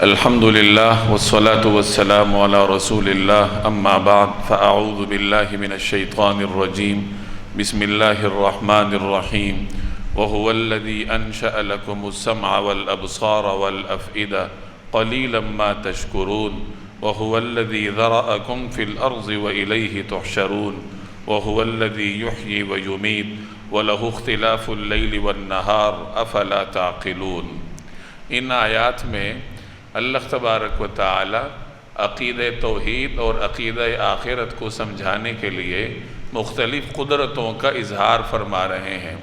الحمد لله والصلاة والسلام على رسول الله أما بعد فأعوذ بالله من الشيطان الرجيم بسم الله الرحمن الرحيم وهو الذي أنشأ لكم السمع والأبصار والأفئدة قليلا ما تشكرون وهو الذي ذرأكم في الأرض وإليه تحشرون وهو الذي يحيي ويميت وله اختلاف الليل والنهار أفلا تعقلون۔ ان آیات میں اللہ تبارک و تعالی عقیدہ توحید اور عقیدہ آخرت کو سمجھانے کے لیے مختلف قدرتوں کا اظہار فرما رہے ہیں۔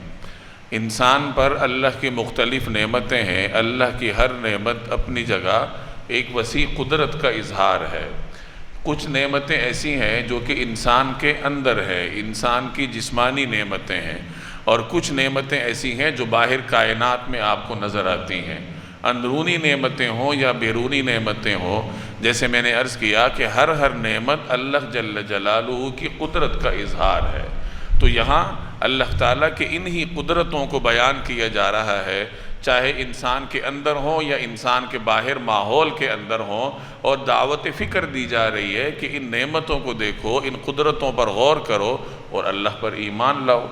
انسان پر اللہ کی مختلف نعمتیں ہیں، اللہ کی ہر نعمت اپنی جگہ ایک وسیع قدرت کا اظہار ہے۔ کچھ نعمتیں ایسی ہیں جو کہ انسان کے اندر ہے، انسان کی جسمانی نعمتیں ہیں، اور کچھ نعمتیں ایسی ہیں جو باہر کائنات میں آپ کو نظر آتی ہیں۔ اندرونی نعمتیں ہوں یا بیرونی نعمتیں ہوں، جیسے میں نے عرض کیا کہ ہر نعمت اللہ جل جلالہ کی قدرت کا اظہار ہے۔ تو یہاں اللہ تعالیٰ کے انہی قدرتوں کو بیان کیا جا رہا ہے، چاہے انسان کے اندر ہوں یا انسان کے باہر ماحول کے اندر ہوں، اور دعوت فکر دی جا رہی ہے کہ ان نعمتوں کو دیکھو، ان قدرتوں پر غور کرو اور اللہ پر ایمان لاؤ۔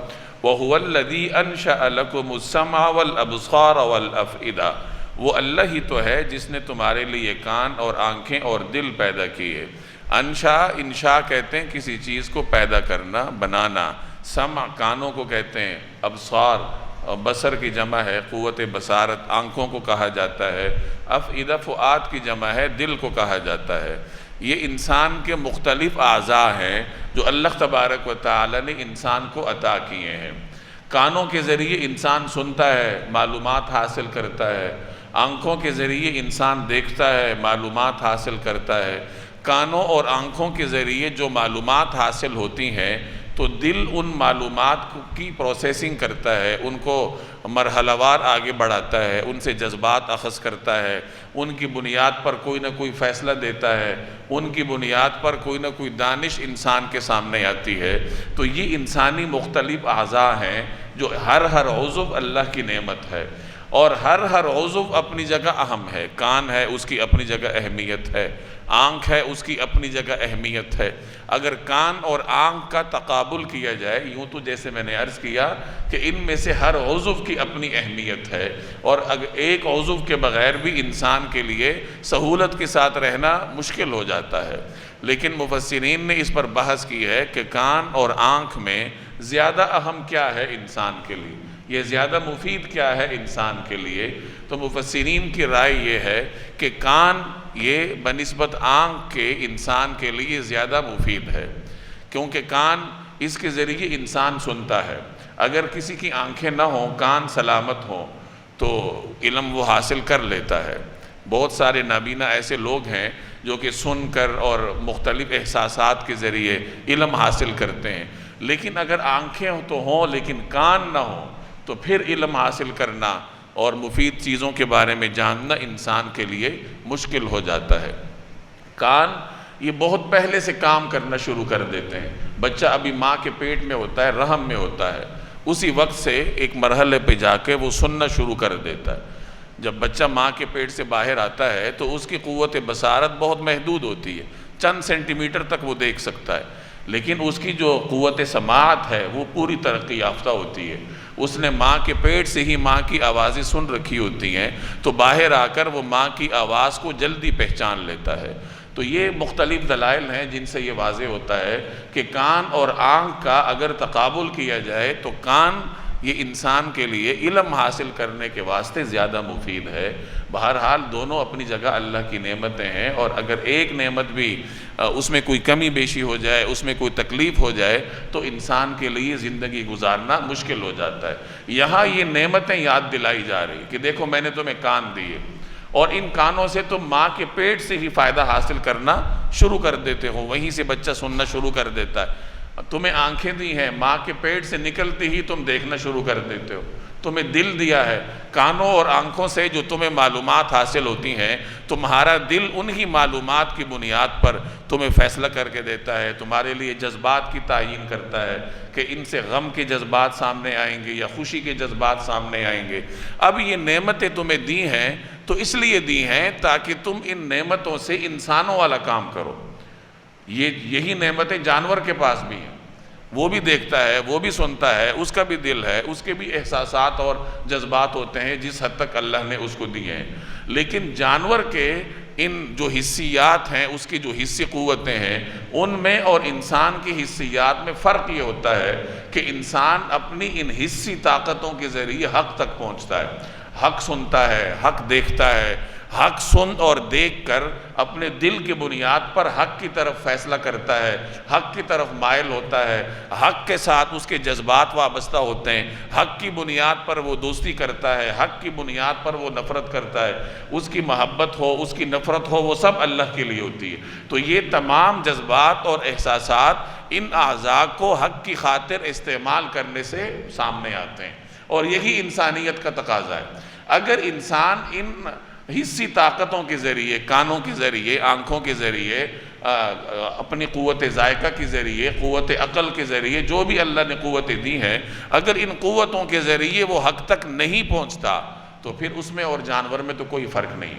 وَهُوَ الَّذِي أَنشَأَ لَكُمُ السَّمْعَ وَالْأَبْصَارَ وَالْأَفْئِدَةَ، وہ اللہ ہی تو ہے جس نے تمہارے لیے کان اور آنکھیں اور دل پیدا کیے۔ انشاء کہتے ہیں کسی چیز کو پیدا کرنا، بنانا۔ سمع کانوں کو کہتے ہیں، ابصار بصر کی جمع ہے، قوت بصارت آنکھوں کو کہا جاتا ہے، افئدہ فؤاد کی جمع ہے، دل کو کہا جاتا ہے۔ یہ انسان کے مختلف اعضاء ہیں جو اللہ تبارک و تعالی نے انسان کو عطا کیے ہیں۔ کانوں کے ذریعے انسان سنتا ہے، معلومات حاصل کرتا ہے۔ آنکھوں کے ذریعے انسان دیکھتا ہے، معلومات حاصل کرتا ہے۔ کانوں اور آنکھوں کے ذریعے جو معلومات حاصل ہوتی ہیں تو دل ان معلومات کی پروسیسنگ کرتا ہے، ان کو مرحلہ وار آگے بڑھاتا ہے، ان سے جذبات اخذ کرتا ہے، ان کی بنیاد پر کوئی نہ کوئی فیصلہ دیتا ہے، ان کی بنیاد پر کوئی نہ کوئی دانش انسان کے سامنے آتی ہے۔ تو یہ انسانی مختلف اعضاء ہیں جو ہر عضو اللہ کی نعمت ہے، اور ہر عضو اپنی جگہ اہم ہے۔ کان ہے، اس کی اپنی جگہ اہمیت ہے۔ آنکھ ہے، اس کی اپنی جگہ اہمیت ہے۔ اگر کان اور آنکھ کا تقابل کیا جائے، یوں تو جیسے میں نے عرض کیا کہ ان میں سے ہر عضو کی اپنی اہمیت ہے، اور اگر ایک عضو کے بغیر بھی انسان کے لیے سہولت کے ساتھ رہنا مشکل ہو جاتا ہے۔ لیکن مفسرین نے اس پر بحث کی ہے کہ کان اور آنکھ میں زیادہ اہم کیا ہے انسان کے لیے، یہ زیادہ مفید کیا ہے انسان کے لیے۔ تو مفسرین کی رائے یہ ہے کہ کان یہ بنسبت آنکھ کے انسان کے لیے زیادہ مفید ہے، کیونکہ کان اس کے ذریعے انسان سنتا ہے۔ اگر کسی کی آنکھیں نہ ہوں، کان سلامت ہوں، تو علم وہ حاصل کر لیتا ہے۔ بہت سارے نابینا ایسے لوگ ہیں جو کہ سن کر اور مختلف احساسات کے ذریعے علم حاصل کرتے ہیں، لیکن اگر آنکھیں تو ہوں لیکن کان نہ ہوں تو پھر علم حاصل کرنا اور مفید چیزوں کے بارے میں جاننا انسان کے لیے مشکل ہو جاتا ہے۔ کان یہ بہت پہلے سے کام کرنا شروع کر دیتے ہیں۔ بچہ ابھی ماں کے پیٹ میں ہوتا ہے، رحم میں ہوتا ہے، اسی وقت سے ایک مرحلے پہ جا کے وہ سننا شروع کر دیتا ہے۔ جب بچہ ماں کے پیٹ سے باہر آتا ہے تو اس کی قوت بصارت بہت محدود ہوتی ہے، چند سینٹی میٹر تک وہ دیکھ سکتا ہے، لیکن اس کی جو قوت سماعت ہے وہ پوری ترقی یافتہ ہوتی ہے۔ اس نے ماں کے پیٹ سے ہی ماں کی آوازیں سن رکھی ہوتی ہیں، تو باہر آ کر وہ ماں کی آواز کو جلدی پہچان لیتا ہے۔ تو یہ مختلف دلائل ہیں جن سے یہ واضح ہوتا ہے کہ کان اور آنکھ کا اگر تقابل کیا جائے تو کان یہ انسان کے لیے علم حاصل کرنے کے واسطے زیادہ مفید ہے۔ بہرحال دونوں اپنی جگہ اللہ کی نعمتیں ہیں، اور اگر ایک نعمت بھی اس میں کوئی کمی بیشی ہو جائے، اس میں کوئی تکلیف ہو جائے تو انسان کے لیے زندگی گزارنا مشکل ہو جاتا ہے۔ یہاں یہ نعمتیں یاد دلائی جا رہی کہ دیکھو میں نے تمہیں کان دیے، اور ان کانوں سے تم ماں کے پیٹ سے ہی فائدہ حاصل کرنا شروع کر دیتے ہو، وہیں سے بچہ سننا شروع کر دیتا ہے۔ تمہیں آنکھیں دی ہیں، ماں کے پیٹ سے نکلتے ہی تم دیکھنا شروع کر دیتے ہو۔ تمہیں دل دیا ہے، کانوں اور آنکھوں سے جو تمہیں معلومات حاصل ہوتی ہیں، تمہارا دل انہی معلومات کی بنیاد پر تمہیں فیصلہ کر کے دیتا ہے، تمہارے لیے جذبات کی تعیین کرتا ہے کہ ان سے غم کے جذبات سامنے آئیں گے یا خوشی کے جذبات سامنے آئیں گے۔ اب یہ نعمتیں تمہیں دی ہیں تو اس لیے دی ہیں تاکہ تم ان نعمتوں سے انسانوں والا کام کرو۔ یہی نعمتیں جانور کے پاس بھی ہیں، وہ بھی دیکھتا ہے، وہ بھی سنتا ہے، اس کا بھی دل ہے، اس کے بھی احساسات اور جذبات ہوتے ہیں جس حد تک اللہ نے اس کو دیے ہیں۔ لیکن جانور کے ان جو حسیات ہیں، اس کی جو حسی قوتیں ہیں، ان میں اور انسان کی حسیات میں فرق یہ ہوتا ہے کہ انسان اپنی ان حسی طاقتوں کے ذریعے حق تک پہنچتا ہے، حق سنتا ہے، حق دیکھتا ہے، حق سن اور دیکھ کر اپنے دل کی بنیاد پر حق کی طرف فیصلہ کرتا ہے، حق کی طرف مائل ہوتا ہے، حق کے ساتھ اس کے جذبات وابستہ ہوتے ہیں، حق کی بنیاد پر وہ دوستی کرتا ہے، حق کی بنیاد پر وہ نفرت کرتا ہے، اس کی محبت ہو، اس کی نفرت ہو، وہ سب اللہ کے لیے ہوتی ہے۔ تو یہ تمام جذبات اور احساسات ان اعضاء کو حق کی خاطر استعمال کرنے سے سامنے آتے ہیں، اور یہی انسانیت کا تقاضا ہے۔ اگر انسان ان حسی طاقتوں کے ذریعے، کانوں کے ذریعے، آنکھوں کے ذریعے، اپنی قوت ذائقہ کے ذریعے، قوت عقل کے ذریعے، جو بھی اللہ نے قوتیں دی ہیں، اگر ان قوتوں کے ذریعے وہ حق تک نہیں پہنچتا تو پھر اس میں اور جانور میں تو کوئی فرق نہیں۔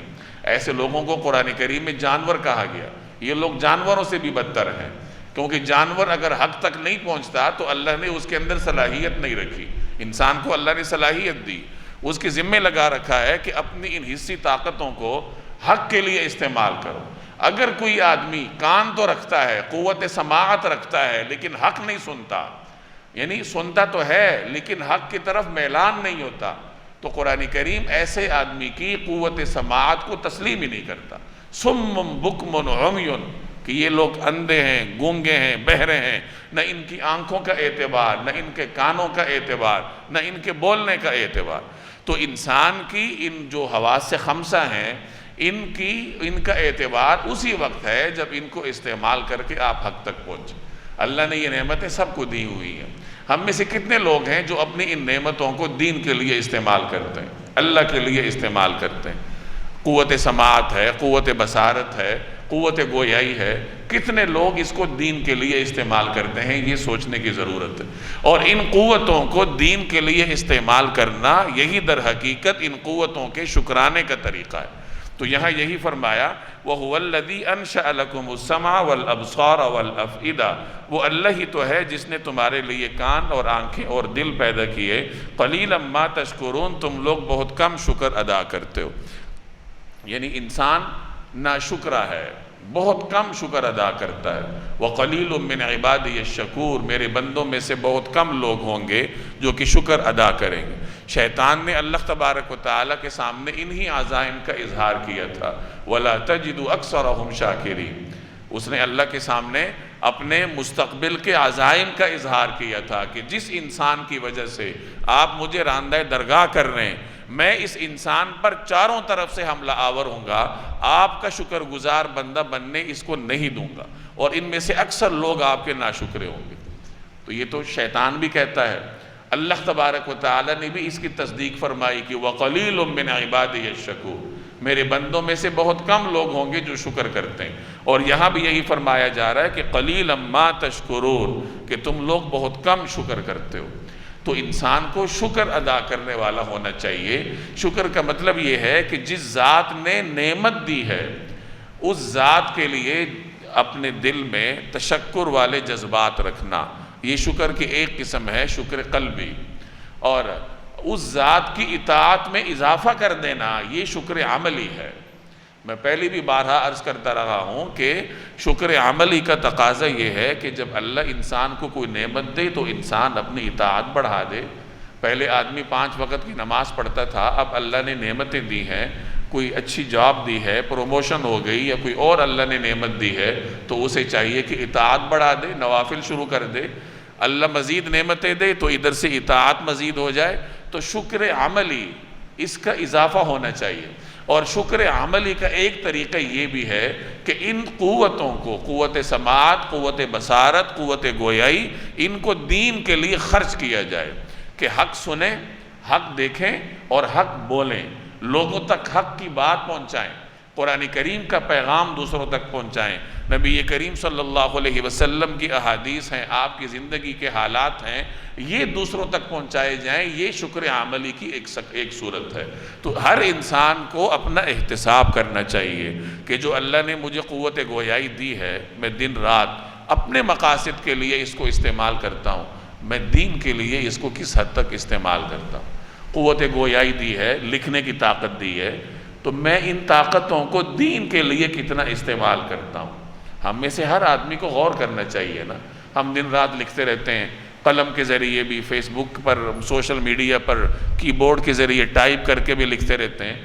ایسے لوگوں کو قرآن کریم میں جانور کہا گیا۔ یہ لوگ جانوروں سے بھی بدتر ہیں، کیونکہ جانور اگر حق تک نہیں پہنچتا تو اللہ نے اس کے اندر صلاحیت نہیں رکھی۔ انسان کو اللہ نے صلاحیت دی، اس کے ذمہ لگا رکھا ہے کہ اپنی ان حسی طاقتوں کو حق کے لیے استعمال کرو۔ اگر کوئی آدمی کان تو رکھتا ہے، قوت سماعت رکھتا ہے، لیکن حق نہیں سنتا، یعنی سنتا تو ہے لیکن حق کی طرف میلان نہیں ہوتا، تو قرآن کریم ایسے آدمی کی قوت سماعت کو تسلیم ہی نہیں کرتا۔ صم بکم عمی، کہ یہ لوگ اندھے ہیں، گونگے ہیں، بہرے ہیں، نہ ان کی آنکھوں کا اعتبار، نہ ان کے کانوں کا اعتبار، نہ ان کے بولنے کا اعتبار۔ تو انسان کی ان جو حواس خمسہ ہیں، ان کا اعتبار اسی وقت ہے جب ان کو استعمال کر کے آپ حق تک پہنچے۔ اللہ نے یہ نعمتیں سب کو دی ہوئی ہیں۔ ہم میں سے کتنے لوگ ہیں جو اپنی ان نعمتوں کو دین کے لیے استعمال کرتے ہیں، اللہ کے لیے استعمال کرتے ہیں؟ قوت سماعت ہے، قوت بصارت ہے، قوت گویائی ہے، کتنے لوگ اس کو دین کے لیے استعمال کرتے ہیں؟ یہ سوچنے کی ضرورت ہے۔ اور ان قوتوں کو دین کے لیے استعمال کرنا، یہی در حقیقت ان قوتوں کے شکرانے کا طریقہ ہے۔ تو یہاں یہی فرمایا وَهُوَ الَّذِي أَنشَأَ لَكُمُ السَّمْعَ وَالْأَبْصَارَ وَالْأَفْئِدَةَ، وہ اللہ ہی تو ہے جس نے تمہارے لیے کان اور آنکھیں اور دل پیدا کیے۔ قَلِيلًا مَا تَشْكُرُونَ، تم لوگ بہت کم شکر ادا کرتے ہو۔ یعنی انسان ناشکرہ ہے، بہت کم شکر ادا کرتا ہے۔ وَقَلِيلٌ مِّنْ عِبَادِيَ الشَّكُورُ، میرے بندوں میں سے بہت کم لوگ ہوں گے جو کہ شکر ادا کریں گے۔ شیطان نے اللہ تبارک و تعالیٰ کے سامنے انہی عزائم کا اظہار کیا تھا، وَلَا تَجِدُ أَكْثَرَهُمْ شَاكِرِينَ، اس نے اللہ کے سامنے اپنے مستقبل کے عزائم کا اظہار کیا تھا کہ جس انسان کی وجہ سے آپ مجھے راندہ درگاہ کر رہے ہیں، میں اس انسان پر چاروں طرف سے حملہ آور ہوں گا، آپ کا شکر گزار بندہ بننے اس کو نہیں دوں گا، اور ان میں سے اکثر لوگ آپ کے ناشکرے ہوں گے۔ تو یہ تو شیطان بھی کہتا ہے، اللہ تبارک و تعالی نے بھی اس کی تصدیق فرمائی کہ وَقَلِيلٌ مِّنْ عِبَادِيَ الشَّكُورُ، میرے بندوں میں سے بہت کم لوگ ہوں گے جو شکر کرتے ہیں۔ اور یہاں بھی یہی فرمایا جا رہا ہے کہ قَلِيلًا مَا تَشْكُرُونَ، کہ تم لوگ بہت کم شکر کرتے ہو۔ تو انسان کو شکر ادا کرنے والا ہونا چاہیے۔ شکر کا مطلب یہ ہے کہ جس ذات نے نعمت دی ہے اس ذات کے لیے اپنے دل میں تشکر والے جذبات رکھنا، یہ شکر کی ایک قسم ہے، شکر قلبی۔ اور اس ذات کی اطاعت میں اضافہ کر دینا، یہ شکر عملی ہے۔ میں پہلی بھی بارہا عرض کرتا رہا ہوں کہ شکر عملی کا تقاضا یہ ہے کہ جب اللہ انسان کو کوئی نعمت دے تو انسان اپنی اطاعت بڑھا دے۔ پہلے آدمی 5 وقت کی نماز پڑھتا تھا، اب اللہ نے نعمتیں دی ہیں، کوئی اچھی جاب دی ہے، پروموشن ہو گئی، یا کوئی اور اللہ نے نعمت دی ہے، تو اسے چاہیے کہ اطاعت بڑھا دے، نوافل شروع کر دے۔ اللہ مزید نعمتیں دے تو ادھر سے اطاعت مزید ہو جائے۔ تو شکر عملی، اس کا اضافہ ہونا چاہیے۔ اور شکر عملی کا ایک طریقہ یہ بھی ہے کہ ان قوتوں کو، قوت سماعت، قوت بصارت، قوت گویائی، ان کو دین کے لیے خرچ کیا جائے، کہ حق سنیں، حق دیکھیں اور حق بولیں، لوگوں تک حق کی بات پہنچائیں، قرآن کریم کا پیغام دوسروں تک پہنچائیں۔ نبی کریم صلی اللہ علیہ وسلم کی احادیث ہیں، آپ کی زندگی کے حالات ہیں، یہ دوسروں تک پہنچائے جائیں، یہ شکر عملی کی ایک صورت ہے۔ تو ہر انسان کو اپنا احتساب کرنا چاہیے کہ جو اللہ نے مجھے قوت گویائی دی ہے، میں دن رات اپنے مقاصد کے لیے اس کو استعمال کرتا ہوں، میں دین کے لیے اس کو کس حد تک استعمال کرتا ہوں۔ قوت گویائی دی ہے، لکھنے کی طاقت دی ہے، تو میں ان طاقتوں کو دین کے لیے کتنا استعمال کرتا ہوں۔ ہم میں سے ہر آدمی کو غور کرنا چاہیے نا، ہم دن رات لکھتے رہتے ہیں، قلم کے ذریعے بھی، فیس بک پر، سوشل میڈیا پر، کی بورڈ کے ذریعے ٹائپ کر کے بھی لکھتے رہتے ہیں،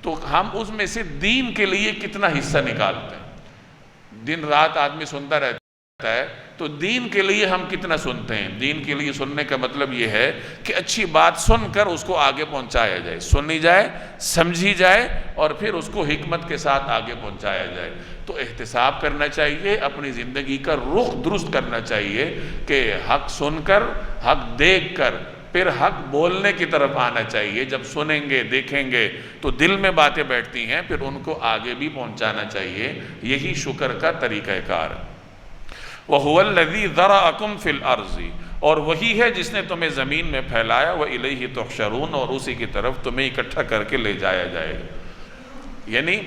تو ہم اس میں سے دین کے لیے کتنا حصہ نکالتے ہیں؟ دن رات آدمی سنتا رہتا ہے، تو دین کے لیے ہم کتنا سنتے ہیں؟ دین کے لیے سننے کا مطلب یہ ہے کہ اچھی بات سن کر اس کو آگے پہنچایا جائے، سنی جائے، سمجھی جائے، اور پھر اس کو حکمت کے ساتھ آگے پہنچایا جائے۔ تو احتساب کرنا چاہیے، اپنی زندگی کا رخ درست کرنا چاہیے کہ حق سن کر، حق دیکھ کر، پھر حق بولنے کی طرف آنا چاہیے۔ جب سنیں گے، دیکھیں گے تو دل میں باتیں بیٹھتی ہیں، پھر ان کو آگے بھی پہنچانا چاہیے۔ یہی شکر کا طریقہ کار ہے۔ وَهُوَ الَّذِي ذَرَأَكُمْ فِي الْأَرْضِ، اور وہی ہے جس نے تمہیں زمین میں پھیلایا، وَإِلَيْهِ تُحْشَرُونَ، اور اسی کی طرف تمہیں اکٹھا کر کے لے جایا جائے گا۔ یعنی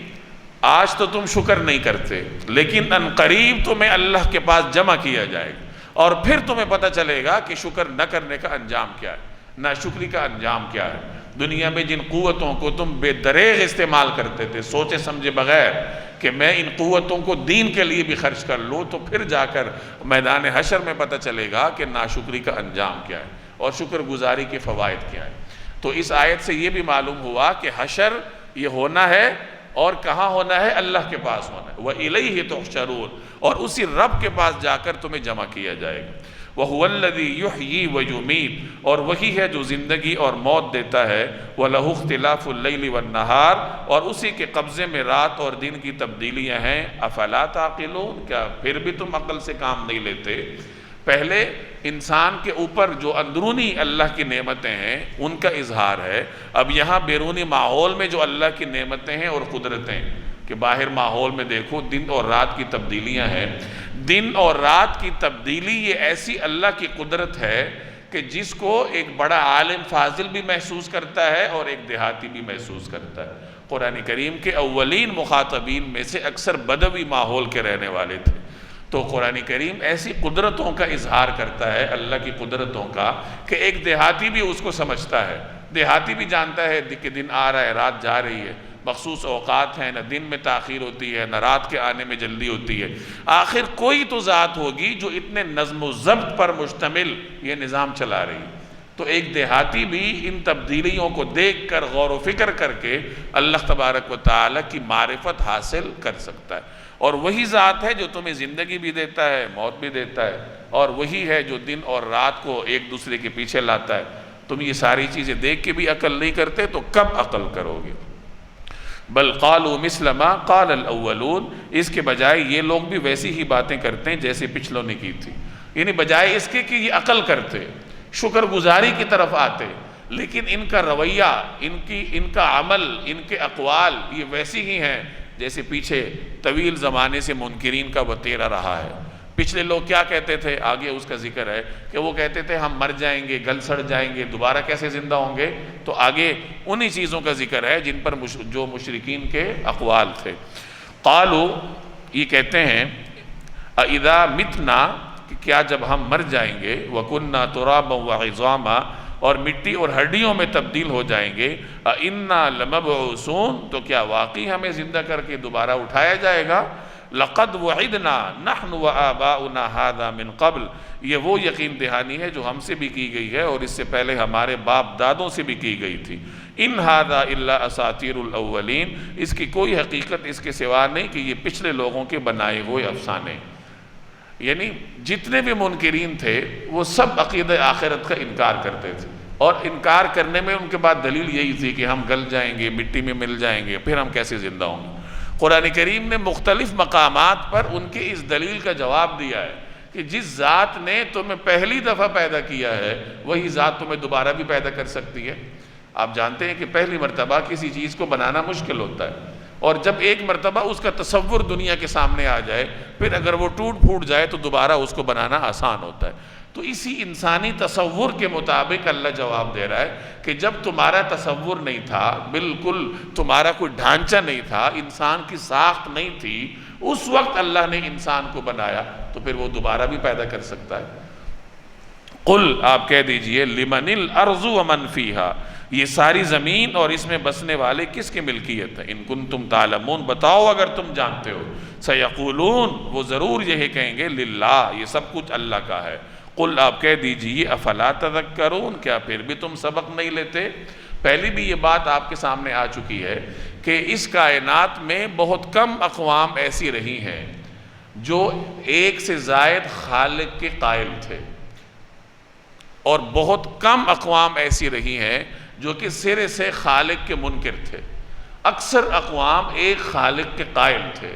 آج تو تم شکر نہیں کرتے، لیکن ان قریب تمہیں اللہ کے پاس جمع کیا جائے گا، اور پھر تمہیں پتہ چلے گا کہ شکر نہ کرنے کا انجام کیا ہے، ناشکری کا انجام کیا ہے۔ دنیا میں جن قوتوں کو تم بے دریغ استعمال کرتے تھے، سوچے سمجھے بغیر کہ میں ان قوتوں کو دین کے لیے بھی خرچ کر لوں، تو پھر جا کر میدان حشر میں پتہ چلے گا کہ ناشکری کا انجام کیا ہے اور شکر گزاری کے فوائد کیا ہے۔ تو اس آیت سے یہ بھی معلوم ہوا کہ حشر یہ ہونا ہے، اور کہاں ہونا ہے؟ اللہ کے پاس ہونا ہے۔ وَإِلَيْهِ تُحْشَرُونَ، اور اسی رب کے پاس جا کر تمہیں جمع کیا جائے گا۔ وَهُوَ الَّذِي يُحْيِي وَيُمِيتُ، اور وہی ہے جو زندگی اور موت دیتا ہے۔ وَلَهُ اخْتِلَافُ اللَّيْلِ وَالنَّهَارِ، اور اسی کے قبضے میں رات اور دن کی تبدیلیاں ہیں۔ أَفَلَا تَعْقِلُونَ، کیا پھر بھی تم عقل سے کام نہیں لیتے؟ پہلے انسان کے اوپر جو اندرونی اللہ کی نعمتیں ہیں ان کا اظہار ہے، اب یہاں بیرونی ماحول میں جو اللہ کی نعمتیں ہیں اور قدرتیں، کہ باہر ماحول میں دیکھو دن اور رات کی تبدیلیاں ہیں۔ دن اور رات کی تبدیلی یہ ایسی اللہ کی قدرت ہے کہ جس کو ایک بڑا عالم فاضل بھی محسوس کرتا ہے اور ایک دیہاتی بھی محسوس کرتا ہے۔ قرآن کریم کے اولین مخاطبین میں سے اکثر بدوی ماحول کے رہنے والے تھے، تو قرآن کریم ایسی قدرتوں کا اظہار کرتا ہے، اللہ کی قدرتوں کا، کہ ایک دیہاتی بھی اس کو سمجھتا ہے۔ دیہاتی بھی جانتا ہے کہ دن آ رہا ہے، رات جا رہی ہے، مخصوص اوقات ہیں، نہ دن میں تاخیر ہوتی ہے، نہ رات کے آنے میں جلدی ہوتی ہے۔ آخر کوئی تو ذات ہوگی جو اتنے نظم و ضبط پر مشتمل یہ نظام چلا رہی ہے۔ تو ایک دیہاتی بھی ان تبدیلیوں کو دیکھ کر، غور و فکر کر کے اللہ تبارک و تعالیٰ کی معرفت حاصل کر سکتا ہے۔ اور وہی ذات ہے جو تمہیں زندگی بھی دیتا ہے، موت بھی دیتا ہے، اور وہی ہے جو دن اور رات کو ایک دوسرے کے پیچھے لاتا ہے۔ تم یہ ساری چیزیں دیکھ کے بھی عقل نہیں کرتے تو کب عقل کرو گے؟ بل قالوا مثل ما قال الاولون، اس کے بجائے یہ لوگ بھی ویسی ہی باتیں کرتے ہیں جیسے پچھلوں نے کی تھی، یعنی بجائے اس کے کہ یہ عقل کرتے، شکر گزاری کی طرف آتے، لیکن ان کا رویہ، ان کا عمل، ان کے اقوال یہ ویسی ہی ہیں جیسے پیچھے طویل زمانے سے منکرین کا وتیرہ رہا ہے۔ پچھلے لوگ کیا کہتے تھے؟ آگے اس کا ذکر ہے کہ وہ کہتے تھے ہم مر جائیں گے، گل سڑ جائیں گے، دوبارہ کیسے زندہ ہوں گے؟ تو آگے انہی چیزوں کا ذکر ہے جن پر جو مشرکین کے اقوال تھے۔ قالوا، یہ کہتے ہیں، اذا متنا، کہ کیا جب ہم مر جائیں گے، وکننا ترابا وعظاما، اور مٹی اور ہڈیوں میں تبدیل ہو جائیں گے، انا لمبعوثون، تو کیا واقعی ہمیں زندہ کر کے دوبارہ اٹھایا جائے گا؟ لقد وعدنا نحن وآباؤنا هذا من قبل، یہ وہ یقین دہانی ہے جو ہم سے بھی کی گئی ہے اور اس سے پہلے ہمارے باپ دادوں سے بھی کی گئی تھی۔ ان هذا الا اساطیر الاولین، اس کی کوئی حقیقت اس کے سوا نہیں کہ یہ پچھلے لوگوں کے بنائے ہوئے افسانے۔ یعنی جتنے بھی منکرین تھے وہ سب عقیدہ آخرت کا انکار کرتے تھے، اور انکار کرنے میں ان کے بعد دلیل یہی تھی کہ ہم گل جائیں گے، مٹی میں مل جائیں گے، پھر ہم کیسے زندہ ہوں گے۔ قرآن کریم نے مختلف مقامات پر ان کی اس دلیل کا جواب دیا ہے کہ جس ذات نے تمہیں پہلی دفعہ پیدا کیا ہے وہی ذات تمہیں دوبارہ بھی پیدا کر سکتی ہے۔ آپ جانتے ہیں کہ پہلی مرتبہ کسی چیز کو بنانا مشکل ہوتا ہے، اور جب ایک مرتبہ اس کا تصور دنیا کے سامنے آ جائے، پھر اگر وہ ٹوٹ پھوٹ جائے تو دوبارہ اس کو بنانا آسان ہوتا ہے۔ تو اسی انسانی تصور کے مطابق اللہ جواب دے رہا ہے کہ جب تمہارا تصور نہیں تھا، بالکل تمہارا کوئی ڈھانچہ نہیں تھا، انسان کی ساخت نہیں تھی، اس وقت اللہ نے انسان کو بنایا، تو پھر وہ دوبارہ بھی پیدا کر سکتا ہے۔ قل، آپ کہہ دیجئے، لمن الارض ومن فیہا، یہ ساری زمین اور اس میں بسنے والے کس کی ملکیت ہے؟ ان کنتم تعلمون، بتاؤ اگر تم جانتے ہو۔ سیقولون، وہ ضرور یہ کہیں گے، للہ، یہ سب کچھ اللہ کا ہے۔ قل، آپ کہہ دیجئے، افلا تذکرون، کیا پھر بھی تم سبق نہیں لیتے؟ پہلی بھی یہ بات آپ کے سامنے آ چکی ہے کہ اس کائنات میں بہت کم اقوام ایسی رہی ہیں جو ایک سے زائد خالق کے قائل تھے، اور بہت کم اقوام ایسی رہی ہیں جو کہ سرے سے خالق کے منکر تھے۔ اکثر اقوام ایک خالق کے قائل تھے،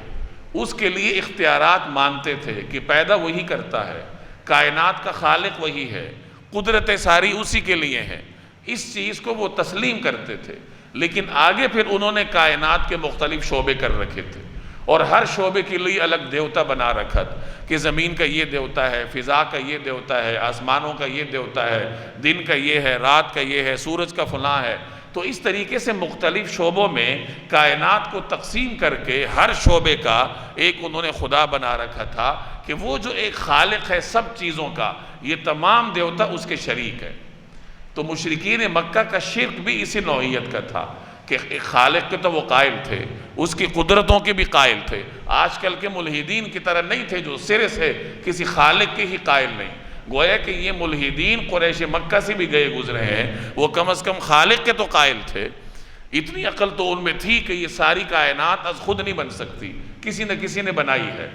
اس کے لیے اختیارات مانتے تھے کہ پیدا وہی کرتا ہے، کائنات کا خالق وہی ہے، قدرتیں ساری اسی کے لیے ہیں، اس چیز کو وہ تسلیم کرتے تھے۔ لیکن آگے پھر انہوں نے کائنات کے مختلف شعبے کر رکھے تھے، اور ہر شعبے کے لیے الگ دیوتا بنا رکھا تھا کہ زمین کا یہ دیوتا ہے، فضا کا یہ دیوتا ہے، آسمانوں کا یہ دیوتا ہے، دن کا یہ ہے، رات کا یہ ہے، سورج کا فلاں ہے۔ تو اس طریقے سے مختلف شعبوں میں کائنات کو تقسیم کر کے ہر شعبے کا ایک انہوں نے خدا بنا رکھا تھا کہ وہ جو ایک خالق ہے سب چیزوں کا، یہ تمام دیوتا اس کے شریک ہے۔ تو مشرکین مکہ کا شرک بھی اسی نوعیت کا تھا کہ ایک خالق کے تو وہ قائل تھے، اس کی قدرتوں کے بھی قائل تھے۔ آج کل کے ملحدین کی طرح نہیں تھے جو سرے سے کسی خالق کے ہی قائل نہیں۔ گویا کہ یہ ملحدین قریش مکہ سے بھی گئے گزرے ہیں، وہ کم از کم خالق کے تو قائل تھے۔ اتنی عقل تو ان میں تھی کہ یہ ساری کائنات از خود نہیں بن سکتی، کسی نہ کسی نے بنائی ہے۔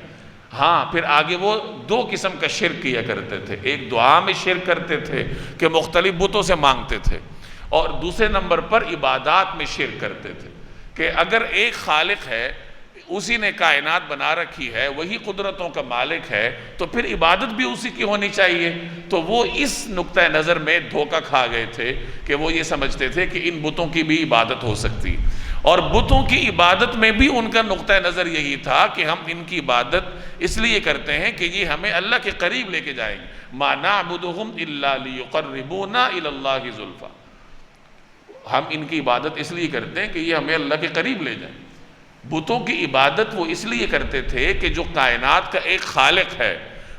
ہاں، پھر آگے وہ دو قسم کا شرک کیا کرتے تھے، ایک دعا میں شرک کرتے تھے کہ مختلف بتوں سے مانگتے تھے، اور دوسرے نمبر پر عبادات میں شرک کرتے تھے کہ اگر ایک خالق ہے، اسی نے کائنات بنا رکھی ہے، وہی قدرتوں کا مالک ہے، تو پھر عبادت بھی اسی کی ہونی چاہیے۔ تو وہ اس نقطہ نظر میں دھوکہ کھا گئے تھے کہ وہ یہ سمجھتے تھے کہ ان بتوں کی بھی عبادت ہو سکتی، اور بتوں کی عبادت میں بھی ان کا نقطہ نظر یہی تھا کہ ہم ان کی عبادت اس لیے کرتے ہیں کہ یہ ہمیں اللہ کے قریب لے کے جائیں گے۔ مَا نَعْبُدُهُمْ إِلَّا لِيُقَرِّبُونَا إِلَى اللَّهِ زُلْفَىٰ، ہم ان کی عبادت اس لیے کرتے ہیں کہ یہ ہمیں اللہ کے قریب لے جائیں۔ بتوں کی عبادت وہ اس لیے کرتے تھے کہ جو کائنات کا ایک خالق ہے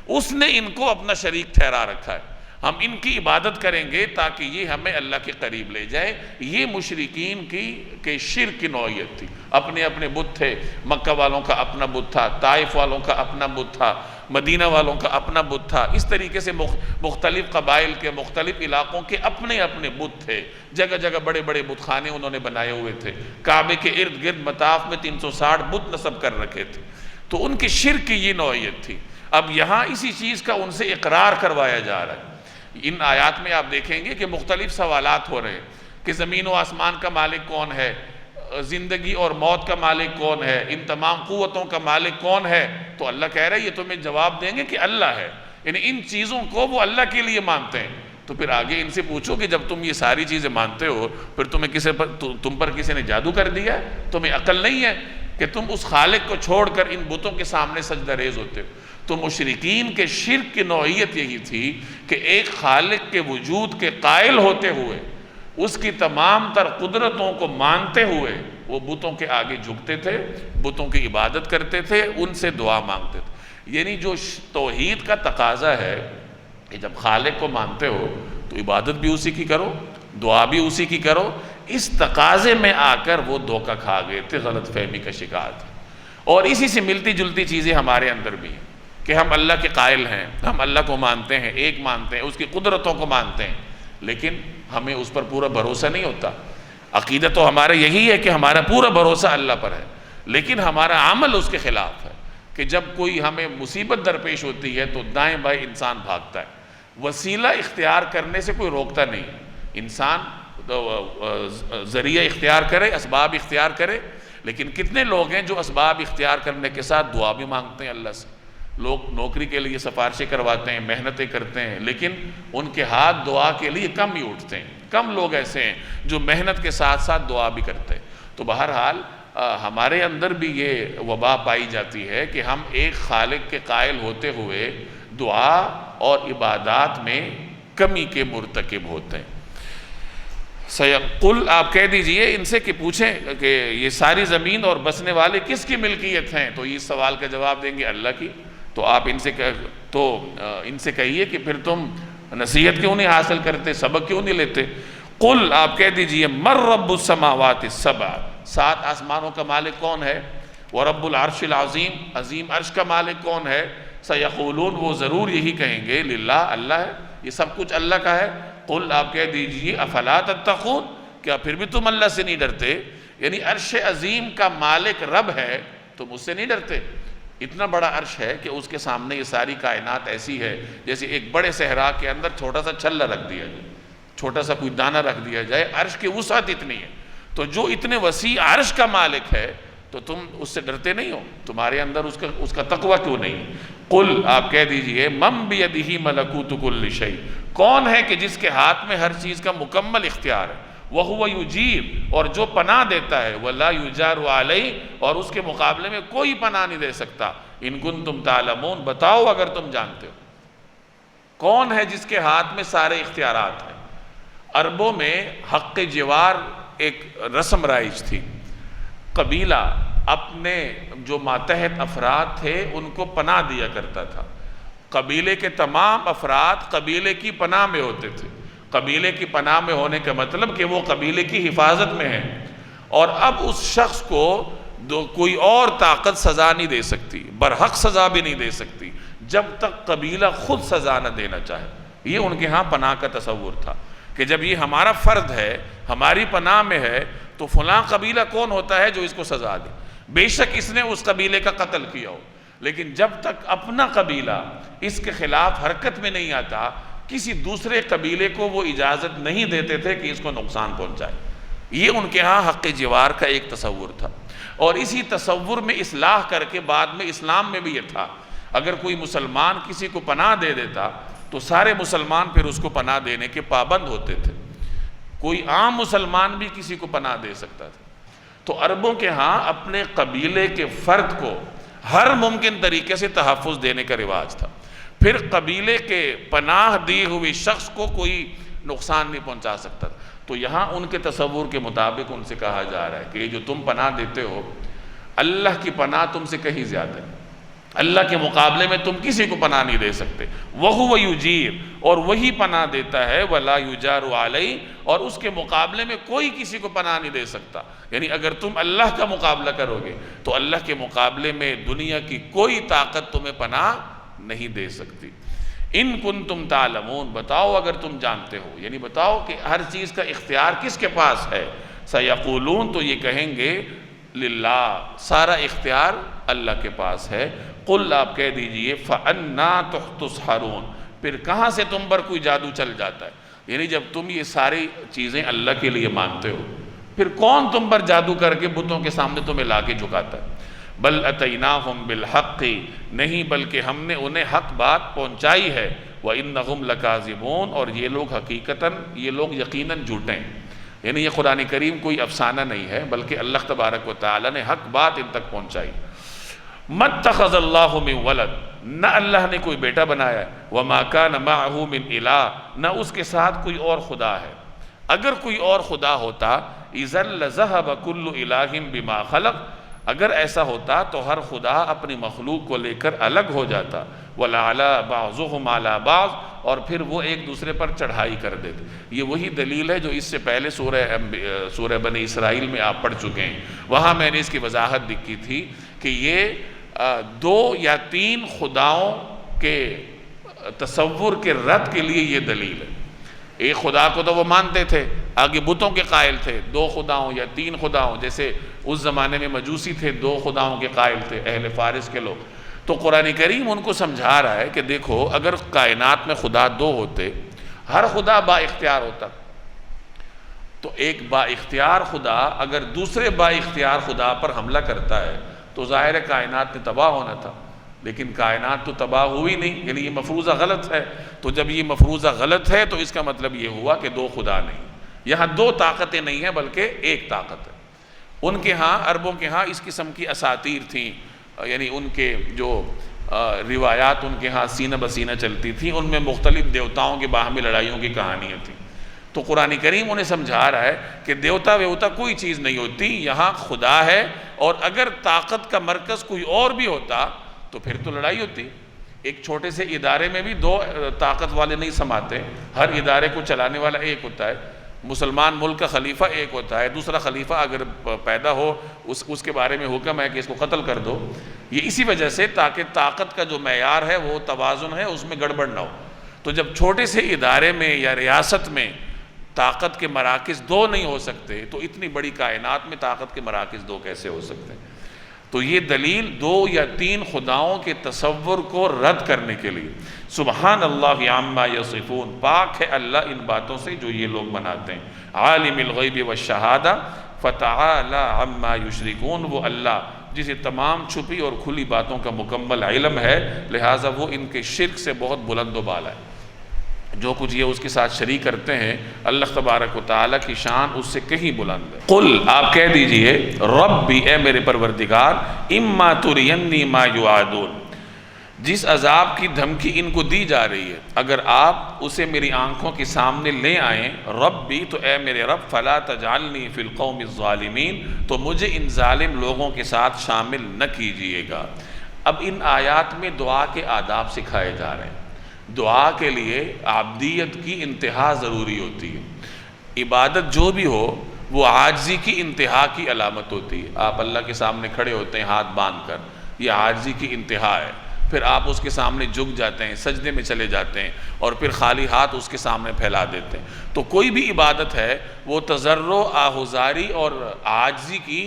اس نے ان کو اپنا شریک ٹھہرا رکھا ہے، ہم ان کی عبادت کریں گے تاکہ یہ ہمیں اللہ کے قریب لے جائے۔ یہ مشرکین کی شرک کی نوعیت تھی۔ اپنے اپنے بت تھے، مکہ والوں کا اپنا بت تھا، طائف والوں کا اپنا بت تھا، مدینہ والوں کا اپنا بت تھا، اس طریقے سے مختلف قبائل کے مختلف علاقوں کے اپنے اپنے بت تھے، جگہ جگہ بڑے بڑے بت خانے انہوں نے بنائے ہوئے تھے، کعبے کے ارد گرد مطاف میں 360 بت نصب کر رکھے تھے۔ تو ان کی شرک کی یہ نوعیت تھی۔ اب یہاں اسی چیز کا ان سے اقرار کروایا جا رہا ہے۔ ان آیات میں آپ دیکھیں گے کہ مختلف سوالات ہو رہے ہیں کہ زمین و آسمان کا مالک کون ہے، زندگی اور موت کا مالک کون ہے، ان تمام قوتوں کا مالک کون ہے؟ تو اللہ کہہ رہا ہے یہ تمہیں جواب دیں گے کہ اللہ ہے، یعنی ان چیزوں کو وہ اللہ کے لیے مانتے ہیں۔ تو پھر آگے ان سے پوچھو کہ جب تم یہ ساری چیزیں مانتے ہو، پھر تم پر کسی نے جادو کر دیا ہے؟ تمہیں عقل نہیں ہے کہ تم اس خالق کو چھوڑ کر ان بتوں کے سامنے سجدہ ریز ہوتے ہو؟ تو مشرکین کے شرک کی نوعیت یہی تھی کہ ایک خالق کے وجود کے قائل ہوتے ہوئے، اس کی تمام تر قدرتوں کو مانتے ہوئے، وہ بتوں کے آگے جھکتے تھے، بتوں کی عبادت کرتے تھے، ان سے دعا مانگتے تھے۔ یعنی جو توحید کا تقاضا ہے کہ جب خالق کو مانتے ہو تو عبادت بھی اسی کی کرو، دعا بھی اسی کی کرو، اس تقاضے میں آ کر وہ دھوکہ کھا گئے تھے، غلط فہمی کا شکار تھے۔ اور اسی سے ملتی جلتی چیزیں ہمارے اندر بھی ہیں کہ ہم اللہ کے قائل ہیں، ہم اللہ کو مانتے ہیں، ایک مانتے ہیں، اس کی قدرتوں کو مانتے ہیں، لیکن ہمیں اس پر پورا بھروسہ نہیں ہوتا۔ عقیدہ تو ہمارا یہی ہے کہ ہمارا پورا بھروسہ اللہ پر ہے، لیکن ہمارا عمل اس کے خلاف ہے کہ جب کوئی ہمیں مصیبت درپیش ہوتی ہے تو دائیں بائیں انسان بھاگتا ہے۔ وسیلہ اختیار کرنے سے کوئی روکتا نہیں، انسان ذریعہ اختیار کرے، اسباب اختیار کرے، لیکن کتنے لوگ ہیں جو اسباب اختیار کرنے کے ساتھ دعا بھی مانگتے ہیں اللہ سے۔ لوگ نوکری کے لیے سفارشیں کرواتے ہیں، محنتیں کرتے ہیں، لیکن ان کے ہاتھ دعا کے لیے کم ہی اٹھتے ہیں۔ کم لوگ ایسے ہیں جو محنت کے ساتھ ساتھ دعا بھی کرتے ہیں۔ تو بہرحال ہمارے اندر بھی یہ وبا پائی جاتی ہے کہ ہم ایک خالق کے قائل ہوتے ہوئے دعا اور عبادات میں کمی کے مرتکب ہوتے ہیں۔ قل آپ کہہ دیجئے ان سے کہ پوچھیں کہ یہ ساری زمین اور بسنے والے کس کی ملکیت ہیں، تو اس سوال کا جواب دیں گے اللہ کی۔ تو آپ ان سے کہیے کہ پھر تم نصیحت کیوں نہیں حاصل کرتے، سبق کیوں نہیں لیتے۔ قل آپ کہہ دیجئے من رب السماوات السبع، 7 آسمانوں کا مالک کون ہے، ورب العرش العظیم، عظیم عرش کا مالک کون ہے، سیقولون وہ ضرور یہی کہیں گے للہ اللہ ہے، یہ سب کچھ اللہ کا ہے۔ قل آپ کہہ دیجئے افلا تتقون، کیا پھر بھی تم اللہ سے نہیں ڈرتے، یعنی عرش عظیم کا مالک رب ہے، تم اس سے نہیں ڈرتے۔ اتنا بڑا عرش ہے کہ اس کے سامنے یہ ساری کائنات ایسی ہے جیسے ایک بڑے صحرا کے اندر چھوٹا سا چھلا رکھ دیا جائے، چھوٹا سا کوئی دانہ رکھ دیا جائے، عرش کی وسعت اتنی ہے۔ تو جو اتنے وسیع عرش کا مالک ہے تو تم اس سے ڈرتے نہیں ہو، تمہارے اندر اس کا تقوی کیوں نہیں۔ قل آپ کہہ دیجئے من بیدہ ملکوت کل شیء، کون ہے کہ جس کے ہاتھ میں ہر چیز کا مکمل اختیار ہے، وَهُوَ يُجِيرُ اور جو پناہ دیتا ہے، وَلَا يُجَارُ عَلَيْهِ اور اس کے مقابلے میں کوئی پناہ نہیں دے سکتا۔ ان کنتم تعلمون بتاؤ اگر تم جانتے ہو، کون ہے جس کے ہاتھ میں سارے اختیارات ہیں۔ عربوں میں حق جوار ایک رسم رائج تھی، قبیلہ اپنے جو ماتحت افراد تھے ان کو پناہ دیا کرتا تھا، قبیلے کے تمام افراد قبیلے کی پناہ میں ہوتے تھے۔ قبیلے کی پناہ میں ہونے کا مطلب کہ وہ قبیلے کی حفاظت میں ہے، اور اب اس شخص کو کوئی اور طاقت سزا نہیں دے سکتی، برحق سزا بھی نہیں دے سکتی جب تک قبیلہ خود سزا نہ دینا چاہے۔ یہ ان کے ہاں پناہ کا تصور تھا کہ جب یہ ہمارا فرد ہے، ہماری پناہ میں ہے، تو فلاں قبیلہ کون ہوتا ہے جو اس کو سزا دے، بے شک اس نے اس قبیلے کا قتل کیا ہو، لیکن جب تک اپنا قبیلہ اس کے خلاف حرکت میں نہیں آتا، کسی دوسرے قبیلے کو وہ اجازت نہیں دیتے تھے کہ اس کو نقصان پہنچائے۔ یہ ان کے ہاں حق جوار کا ایک تصور تھا، اور اسی تصور میں اصلاح کر کے بعد میں اسلام میں بھی یہ تھا، اگر کوئی مسلمان کسی کو پناہ دے دیتا تو سارے مسلمان پھر اس کو پناہ دینے کے پابند ہوتے تھے، کوئی عام مسلمان بھی کسی کو پناہ دے سکتا تھا۔ تو عربوں کے ہاں اپنے قبیلے کے فرد کو ہر ممکن طریقے سے تحفظ دینے کا رواج تھا، پھر قبیلے کے پناہ دی ہوئی شخص کو کوئی نقصان نہیں پہنچا سکتا۔ تو یہاں ان کے تصور کے مطابق ان سے کہا جا رہا ہے کہ یہ جو تم پناہ دیتے ہو، اللہ کی پناہ تم سے کہیں زیادہ ہے، اللہ کے مقابلے میں تم کسی کو پناہ نہیں دے سکتے۔ وَهُوَ يُجِيرُ اور وہی پناہ دیتا ہے، وَلَا يُجَارُ عَلَيْهِ اور اس کے مقابلے میں کوئی کسی کو پناہ نہیں دے سکتا۔ یعنی اگر تم اللہ کا مقابلہ کرو گے تو اللہ کے مقابلے میں دنیا کی کوئی طاقت تمہیں پناہ نہیں دے سکتی۔ ان کنتم تعلمون بتاؤ اگر تم جانتے ہو، یعنی بتاؤ کہ ہر چیز کا اختیار کس کے پاس ہے۔ سیقولون تو یہ کہیں گے للہ، سارا اختیار اللہ کے پاس ہے۔ قل آپ کہہ دیجئے فَأَنَّا تُسْحَرُونَ پھر کہاں سے تم پر کوئی جادو چل جاتا ہے، یعنی جب تم یہ ساری چیزیں اللہ کے لیے مانتے ہو، پھر کون تم پر جادو کر کے بتوں کے سامنے تمہیں لا کے جھکاتا ہے۔ بل اتیناہم بالحق نہیں بلکہ ہم نے انہیں حق بات پہنچائی ہے، وانہم لکاذبون اور یہ لوگ حقیقتاً یہ لوگ یقیناً جھوٹے ہیں۔ یعنی یہ قرآن کریم کوئی افسانہ نہیں ہے بلکہ اللہ تبارک و تعالیٰ نے حق بات ان تک پہنچائی۔ مَتَّخَذَ اللَّهُ مِن وَلَدٍ نہ اللہ نے کوئی بیٹا بنایا ہے، وَمَا كَانَ مَعَهُ مِنْ إِلَٰهٍ نہ اس کے ساتھ کوئی اور خدا ہے۔ اگر کوئی اور خدا ہوتا إِذًا لَذَهَبَ كُلُّ إِلَٰهٍ بِمَا خَلَقَ اگر ایسا ہوتا تو ہر خدا اپنی مخلوق کو لے کر الگ ہو جاتا، وَلَعَلَى بَعْضُهُمْ عَلَى بَعْضٍ اور پھر وہ ایک دوسرے پر چڑھائی کر دیتے۔ یہ وہی دلیل ہے جو اس سے پہلے سورہ بنی اسرائیل میں آپ پڑھ چکے ہیں، وہاں میں نے اس کی وضاحت کی تھی کہ یہ 2 یا 3 خداؤں کے تصور کے رد کے لیے یہ دلیل ہے۔ ایک خدا کو تو وہ مانتے تھے، آگے بتوں کے قائل تھے، 2 خداؤں یا 3 خداؤں، جیسے اس زمانے میں مجوسی تھے 2 خداؤں کے قائل تھے اہل فارس کے لوگ۔ تو قرآن کریم ان کو سمجھا رہا ہے کہ دیکھو اگر کائنات میں خدا 2 ہوتے، ہر خدا با اختیار ہوتا، تو ایک با اختیار خدا اگر دوسرے با اختیار خدا پر حملہ کرتا ہے تو ظاہر کائنات نے تباہ ہونا تھا، لیکن کائنات تو تباہ ہوئی نہیں، یعنی یہ مفروضہ غلط ہے۔ تو جب یہ مفروضہ غلط ہے تو اس کا مطلب یہ ہوا کہ 2 خدا نہیں، یہاں دو طاقتیں نہیں ہیں بلکہ ایک طاقت ہے۔ ان کے ہاں، عربوں کے ہاں اس قسم کی اساطیر تھیں، یعنی ان کے جو روایات ان کے ہاں سینہ بسینہ چلتی تھیں، ان میں مختلف دیوتاؤں کے باہمی لڑائیوں کی کہانیاں تھیں۔ تو قرآن کریم انہیں سمجھا رہا ہے کہ دیوتا ویوتا کوئی چیز نہیں ہوتی، یہاں خدا ہے، اور اگر طاقت کا مرکز کوئی اور بھی ہوتا تو پھر تو لڑائی ہوتی۔ ایک چھوٹے سے ادارے میں بھی دو طاقت والے نہیں سماتے، ہر ادارے کو چلانے والا ایک ہوتا ہے۔ مسلمان ملک کا خلیفہ ایک ہوتا ہے، دوسرا خلیفہ اگر پیدا ہو اس کے بارے میں حکم ہے کہ اس کو قتل کر دو۔ یہ اسی وجہ سے تاکہ طاقت کا جو معیار ہے وہ توازن ہے، اس میں گڑبڑ نہ ہو۔ تو جب چھوٹے سے ادارے میں یا ریاست میں طاقت کے مراکز دو نہیں ہو سکتے تو اتنی بڑی کائنات میں طاقت کے مراکز دو کیسے ہو سکتے ہیں؟ تو یہ دلیل دو یا تین خداؤں کے تصور کو رد کرنے کے لیے۔ سبحان اللہ عما یصفون، پاک ہے اللہ ان باتوں سے جو یہ لوگ بناتے ہیں۔ عالم الغیب والشہادہ فتعالی عما یشرکون، وہ اللہ جسے تمام چھپی اور کھلی باتوں کا مکمل علم ہے، لہٰذا وہ ان کے شرک سے بہت بلند و بالا ہے۔ جو کچھ یہ اس کے ساتھ شریک کرتے ہیں، اللہ تبارک و تعالیٰ کی شان اس سے کہیں بلند ہے۔ قل، آپ کہہ دیجئے، ربی، اے میرے پروردگار، اما ترینی ما یوعدون، جس عذاب کی دھمکی ان کو دی جا رہی ہے اگر آپ اسے میری آنکھوں کے سامنے لے آئیں، ربی، تو اے میرے رب، فلا تجعلنی فی القوم الظالمین، تو مجھے ان ظالم لوگوں کے ساتھ شامل نہ کیجئے گا۔ اب ان آیات میں دعا کے آداب سکھائے جا رہے ہیں۔ دعا کے لیے عبدیت کی انتہا ضروری ہوتی ہے۔ عبادت جو بھی ہو وہ عاجزی کی انتہا کی علامت ہوتی ہے۔ آپ اللہ کے سامنے کھڑے ہوتے ہیں ہاتھ باندھ کر، یہ عاجزی کی انتہا ہے۔ پھر آپ اس کے سامنے جھک جاتے ہیں، سجدے میں چلے جاتے ہیں، اور پھر خالی ہاتھ اس کے سامنے پھیلا دیتے ہیں۔ تو کوئی بھی عبادت ہے وہ تضرع، آہذاری اور عاجزی کی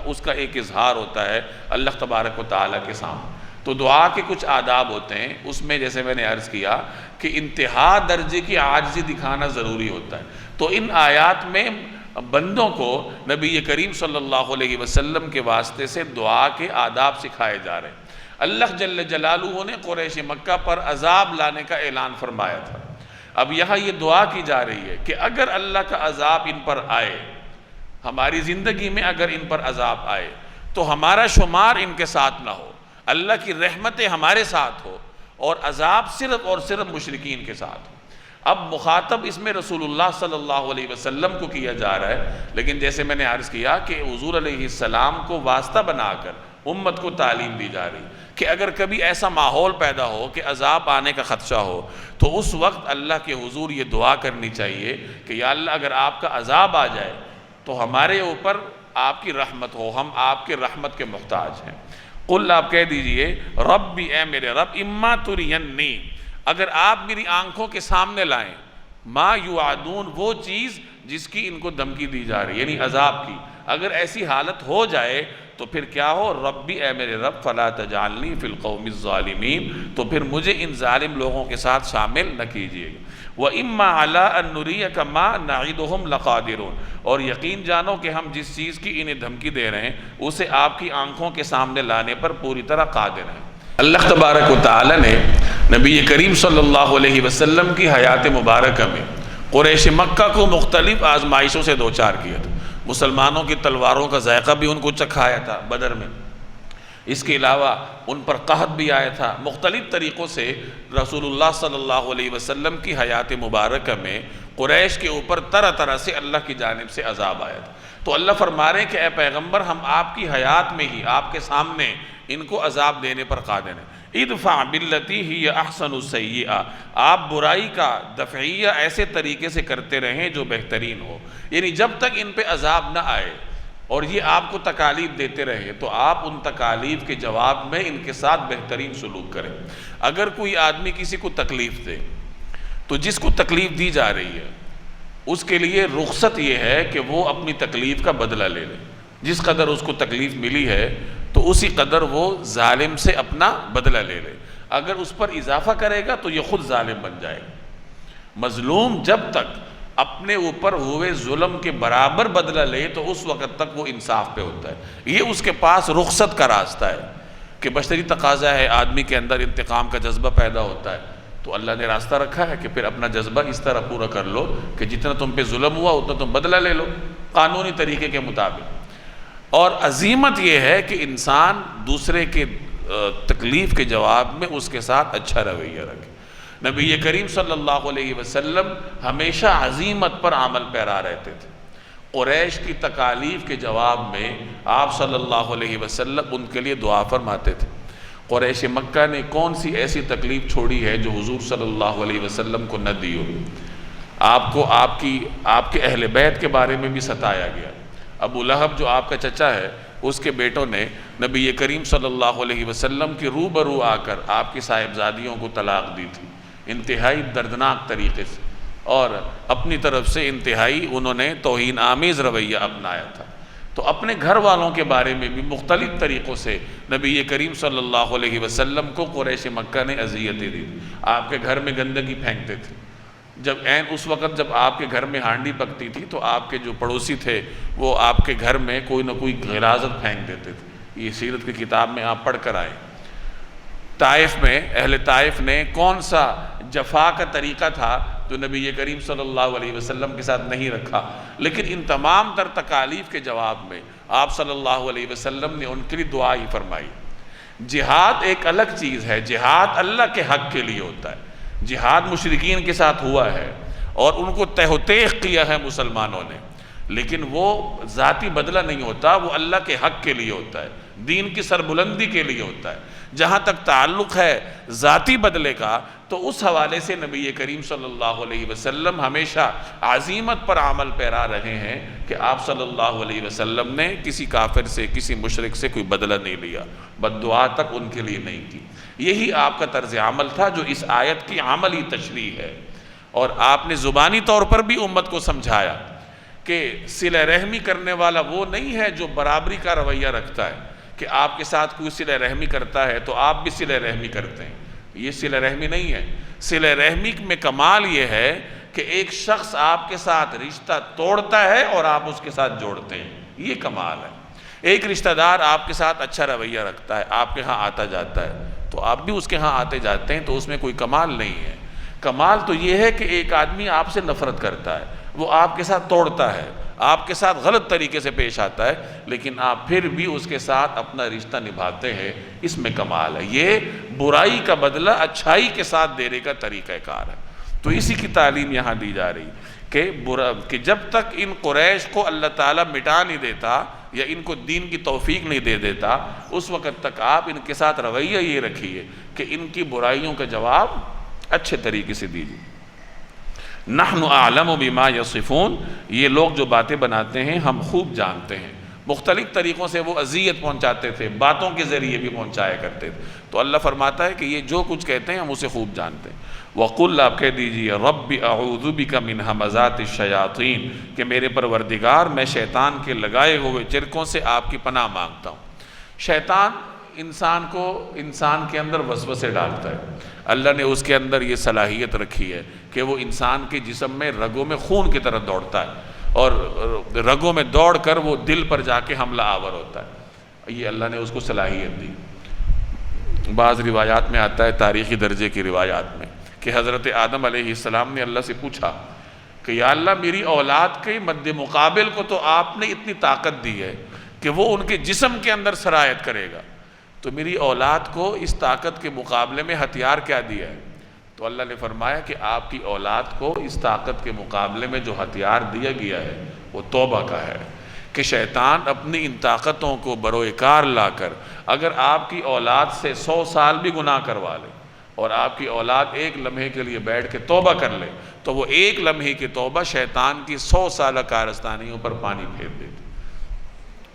اس کا ایک اظہار ہوتا ہے اللہ تبارک و تعالیٰ کے سامنے۔ تو دعا کے کچھ آداب ہوتے ہیں، اس میں جیسے میں نے عرض کیا کہ انتہا درجے کی عاجزی دکھانا ضروری ہوتا ہے۔ تو ان آیات میں بندوں کو نبی کریم صلی اللہ علیہ وسلم کے واسطے سے دعا کے آداب سکھائے جا رہے ہیں۔ اللہ جل جلالہ نے قریش مکہ پر عذاب لانے کا اعلان فرمایا تھا۔ اب یہاں یہ دعا کی جا رہی ہے کہ اگر اللہ کا عذاب ان پر آئے، ہماری زندگی میں اگر ان پر عذاب آئے تو ہمارا شمار ان کے ساتھ نہ ہو، اللہ کی رحمتیں ہمارے ساتھ ہو، اور عذاب صرف اور صرف مشرکین کے ساتھ ہو۔ اب مخاطب اس میں رسول اللہ صلی اللہ علیہ وسلم کو کیا جا رہا ہے، لیکن جیسے میں نے عرض کیا کہ حضور علیہ السلام کو واسطہ بنا کر امت کو تعلیم دی جا رہی کہ اگر کبھی ایسا ماحول پیدا ہو کہ عذاب آنے کا خدشہ ہو تو اس وقت اللہ کے حضور یہ دعا کرنی چاہیے کہ یا اللہ اگر آپ کا عذاب آ جائے تو ہمارے اوپر آپ کی رحمت ہو، ہم آپ کے رحمت کے محتاج ہیں۔ قل، آپ کہہ دیجئے، ربی، اے میرے رب، اما ترینی، اگر آپ میری آنکھوں کے سامنے لائیں، ما یوعدون، وہ چیز جس کی ان کو دھمکی دی جا رہی ہے، یعنی عذاب کی، اگر ایسی حالت ہو جائے تو پھر کیا ہو؟ ربی، اے میرے رب، فلا تجعلنی فی القوم الظالمین، تو پھر مجھے ان ظالم لوگوں کے ساتھ شامل نہ کیجیے گا۔ وَإِمَّا عَلَىٰ أَن نُرِيَكَ مَا نَعِدُهُمْ لَقَادِرُونَ، اور یقین جانو کہ ہم جس چیز کی انہیں دھمکی دے رہے ہیں اسے آپ کی آنکھوں کے سامنے لانے پر پوری طرح قادر ہیں۔ اللہ تبارک و تعالی نے نبی کریم صلی اللہ علیہ وسلم کی حیات مبارکہ میں قریش مکہ کو مختلف آزمائشوں سے دوچار کیا تھا۔ مسلمانوں کی تلواروں کا ذائقہ بھی ان کو چکھایا تھا بدر میں، اس کے علاوہ ان پر قحط بھی آیا تھا۔ مختلف طریقوں سے رسول اللہ صلی اللہ علیہ وسلم کی حیات مبارکہ میں قریش کے اوپر طرح طرح سے اللہ کی جانب سے عذاب آیا تھا۔ تو اللہ فرما رہے ہیں کہ اے پیغمبر، ہم آپ کی حیات میں ہی آپ کے سامنے ان کو عذاب دینے پر قادر ہیں۔ ادفع باللتی ہی احسن السیئہ، آپ برائی کا دفعیہ ایسے طریقے سے کرتے رہیں جو بہترین ہو، یعنی جب تک ان پہ عذاب نہ آئے اور یہ آپ کو تکالیف دیتے رہے تو آپ ان تکالیف کے جواب میں ان کے ساتھ بہترین سلوک کریں۔ اگر کوئی آدمی کسی کو تکلیف دے تو جس کو تکلیف دی جا رہی ہے اس کے لیے رخصت یہ ہے کہ وہ اپنی تکلیف کا بدلہ لے لے۔ جس قدر اس کو تکلیف ملی ہے تو اسی قدر وہ ظالم سے اپنا بدلہ لے لے۔ اگر اس پر اضافہ کرے گا تو یہ خود ظالم بن جائے گا۔ مظلوم جب تک اپنے اوپر ہوئے ظلم کے برابر بدلہ لے تو اس وقت تک وہ انصاف پہ ہوتا ہے۔ یہ اس کے پاس رخصت کا راستہ ہے کہ بشری تقاضا ہے، آدمی کے اندر انتقام کا جذبہ پیدا ہوتا ہے، تو اللہ نے راستہ رکھا ہے کہ پھر اپنا جذبہ اس طرح پورا کر لو کہ جتنا تم پہ ظلم ہوا اتنا تم بدلہ لے لو قانونی طریقے کے مطابق۔ اور عظیمت یہ ہے کہ انسان دوسرے کے تکلیف کے جواب میں اس کے ساتھ اچھا رویہ رکھے۔ نبی کریم صلی اللہ علیہ وسلم ہمیشہ عظیمت پر عمل پیرا رہتے تھے۔ قریش کی تکالیف کے جواب میں آپ صلی اللہ علیہ وسلم ان کے لیے دعا فرماتے تھے۔ قریش مکہ نے کون سی ایسی تکلیف چھوڑی ہے جو حضور صلی اللہ علیہ وسلم کو نہ دی ہو؟ آپ کو آپ کے اہل بیت کے بارے میں بھی ستایا گیا۔ ابو لہب جو آپ کا چچا ہے، اس کے بیٹوں نے نبی کریم صلی اللہ علیہ وسلم کے روبرو آ کر آپ کی صاحبزادیوں کو طلاق دی تھی، انتہائی دردناک طریقے سے، اور اپنی طرف سے انتہائی انہوں نے توہین آمیز رویہ اپنایا تھا۔ تو اپنے گھر والوں کے بارے میں بھی مختلف طریقوں سے نبی کریم صلی اللہ علیہ وسلم کو قریش مکہ نے اذیتیں دی۔ آپ کے گھر میں گندگی پھینکتے تھے۔ اس وقت جب آپ کے گھر میں ہانڈی پکتی تھی تو آپ کے جو پڑوسی تھے وہ آپ کے گھر میں کوئی نہ کوئی غلاظت پھینک دیتے تھے۔ یہ سیرت کی کتاب میں آپ پڑھ کر آئے۔ طائف میں اہل طائف نے کون سا جفا کا طریقہ تھا جو نبی کریم صلی اللہ علیہ وسلم کے ساتھ نہیں رکھا، لیکن ان تمام تر تکالیف کے جواب میں آپ صلی اللہ علیہ وسلم نے ان کے لیے دعا ہی فرمائی۔ جہاد ایک الگ چیز ہے، جہاد اللہ کے حق کے لیے ہوتا ہے۔ جہاد مشرکین کے ساتھ ہوا ہے اور ان کو تہ و تیغ کیا ہے مسلمانوں نے، لیکن وہ ذاتی بدلہ نہیں ہوتا، وہ اللہ کے حق کے لیے ہوتا ہے، دین کی سربلندی کے لیے ہوتا ہے۔ جہاں تک تعلق ہے ذاتی بدلے کا تو اس حوالے سے نبی کریم صلی اللہ علیہ وسلم ہمیشہ عظیمت پر عمل پیرا رہے ہیں کہ آپ صلی اللہ علیہ وسلم نے کسی کافر سے، کسی مشرک سے کوئی بدلہ نہیں لیا، بد دعا تک ان کے لیے نہیں کی۔ یہی آپ کا طرز عمل تھا جو اس آیت کی عملی تشریح ہے۔ اور آپ نے زبانی طور پر بھی امت کو سمجھایا کہ صلہ رحمی کرنے والا وہ نہیں ہے جو برابری کا رویہ رکھتا ہے کہ آپ کے ساتھ کوئی صلہ رحمی کرتا ہے تو آپ بھی صلہ رحمی کرتے ہیں۔ یہ صلہ رحمی نہیں ہے۔ صلہ رحمی میں کمال یہ ہے کہ ایک شخص آپ کے ساتھ رشتہ توڑتا ہے اور آپ اس کے ساتھ جوڑتے ہیں، یہ کمال ہے۔ ایک رشتہ دار آپ کے ساتھ اچھا رویہ رکھتا ہے، آپ کے ہاں آتا جاتا ہے تو آپ بھی اس کے ہاں آتے جاتے ہیں، تو اس میں کوئی کمال نہیں ہے۔ کمال تو یہ ہے کہ ایک آدمی آپ سے نفرت کرتا ہے، وہ آپ کے ساتھ توڑتا ہے، آپ کے ساتھ غلط طریقے سے پیش آتا ہے، لیکن آپ پھر بھی اس کے ساتھ اپنا رشتہ نبھاتے ہیں، اس میں کمال ہے۔ یہ برائی کا بدلہ اچھائی کے ساتھ دینے کا طریقہ کار ہے۔ تو اسی کی تعلیم یہاں دی جا رہی کہ جب تک ان قریش کو اللہ تعالیٰ مٹا نہیں دیتا یا ان کو دین کی توفیق نہیں دے دیتا، اس وقت تک آپ ان کے ساتھ رویہ یہ رکھیے کہ ان کی برائیوں کا جواب اچھے طریقے سے دیجیے۔ نحن اعلم بما یصفون، یہ لوگ جو باتیں بناتے ہیں ہم خوب جانتے ہیں۔ مختلف طریقوں سے وہ اذیت پہنچاتے تھے، باتوں کے ذریعے بھی پہنچایا کرتے تھے، تو اللہ فرماتا ہے کہ یہ جو کچھ کہتے ہیں ہم اسے خوب جانتے ہیں۔ وَقُلْ، آپ کہہ دیجئے، رَبِّ أَعُوذُ بِكَ مِنْ ہَمَزَاتِ الشَّيَاطِينِ، کہ میرے پروردگار میں شیطان کے لگائے ہوئے چرکوں سے آپ کی پناہ مانگتا ہوں۔ شیطان انسان کے اندر وسوسے ڈالتا ہے۔ اللہ نے اس کے اندر یہ صلاحیت رکھی ہے کہ وہ انسان کے جسم میں رگوں میں خون کی طرح دوڑتا ہے اور رگوں میں دوڑ کر وہ دل پر جا کے حملہ آور ہوتا ہے۔ یہ اللہ نے اس کو صلاحیت دی۔ بعض روایات میں آتا ہے، تاریخی درجے کی روایات میں، کہ حضرت آدم علیہ السلام نے اللہ سے پوچھا کہ یا اللہ، میری اولاد کے مد مقابل کو تو آپ نے اتنی طاقت دی ہے کہ وہ ان کے جسم کے اندر سرایت کرے گا، تو میری اولاد کو اس طاقت کے مقابلے میں ہتھیار کیا دیا ہے؟ تو اللہ نے فرمایا کہ آپ کی اولاد کو اس طاقت کے مقابلے میں جو ہتھیار دیا گیا ہے وہ توبہ کا ہے، کہ شیطان اپنی ان طاقتوں کو بروئے کار لا کر اگر آپ کی اولاد سے 100 سال بھی گناہ کروا لے اور آپ کی اولاد ایک لمحے کے لیے بیٹھ کے توبہ کر لے، تو وہ ایک لمحے کی توبہ شیطان کی 100 سالہ کارستانیوں پر پانی پھیر دیتی۔